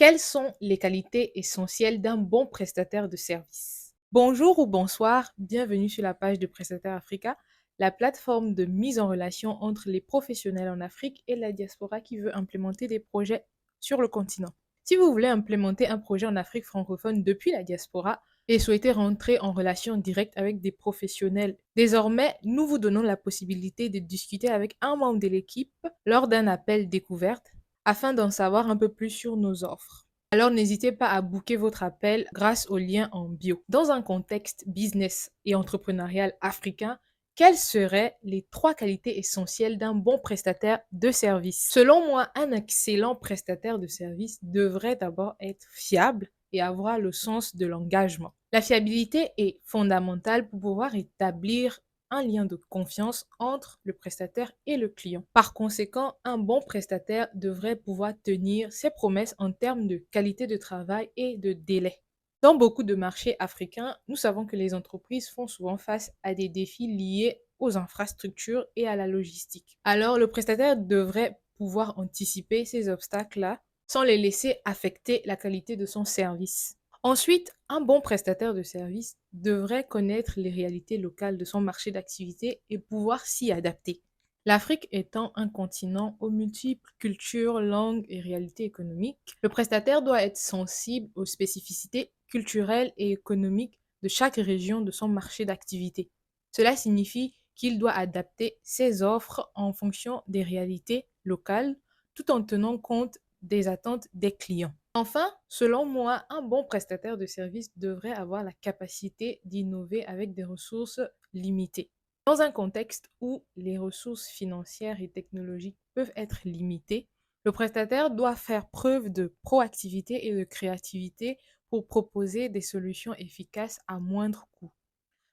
Quelles sont les qualités essentielles d'un bon prestataire de service? Bonjour ou bonsoir, bienvenue sur la page de Prestataire Africa, la plateforme de mise en relation entre les professionnels en Afrique et la diaspora qui veut implémenter des projets sur le continent. Si vous voulez implémenter un projet en Afrique francophone depuis la diaspora et souhaitez rentrer en relation directe avec des professionnels, désormais, nous vous donnons la possibilité de discuter avec un membre de l'équipe lors d'un appel découverte afin d'en savoir un peu plus sur nos offres. Alors n'hésitez pas à booker votre appel grâce au lien en bio. Dans un contexte business et entrepreneurial africain, quelles seraient les trois qualités essentielles d'un bon prestataire de service? Selon moi, un excellent prestataire de service devrait d'abord être fiable et avoir le sens de l'engagement. La fiabilité est fondamentale pour pouvoir établir un lien de confiance entre le prestataire et le client. Par conséquent, un bon prestataire devrait pouvoir tenir ses promesses en termes de qualité de travail et de délai. Dans beaucoup de marchés africains, nous savons que les entreprises font souvent face à des défis liés aux infrastructures et à la logistique. Alors, le prestataire devrait pouvoir anticiper ces obstacles-là sans les laisser affecter la qualité de son service. Ensuite, un bon prestataire de service devrait connaître les réalités locales de son marché d'activité et pouvoir s'y adapter. L'Afrique étant un continent aux multiples cultures, langues et réalités économiques, le prestataire doit être sensible aux spécificités culturelles et économiques de chaque région de son marché d'activité. Cela signifie qu'il doit adapter ses offres en fonction des réalités locales tout en tenant compte des attentes des clients. Enfin, selon moi, un bon prestataire de service devrait avoir la capacité d'innover avec des ressources limitées. Dans un contexte où les ressources financières et technologiques peuvent être limitées, le prestataire doit faire preuve de proactivité et de créativité pour proposer des solutions efficaces à moindre coût.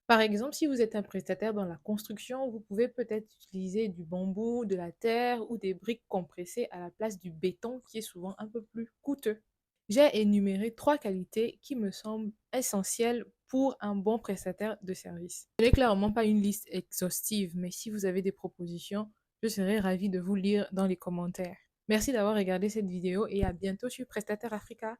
Par exemple, si vous êtes un prestataire dans la construction, vous pouvez peut-être utiliser du bambou, de la terre ou des briques compressées à la place du béton qui est souvent un peu plus coûteux. J'ai énuméré trois qualités qui me semblent essentielles pour un bon prestataire de service. Ce n'est clairement pas une liste exhaustive, mais si vous avez des propositions, je serai ravie de vous lire dans les commentaires. Merci d'avoir regardé cette vidéo et à bientôt sur Prestataire Africa.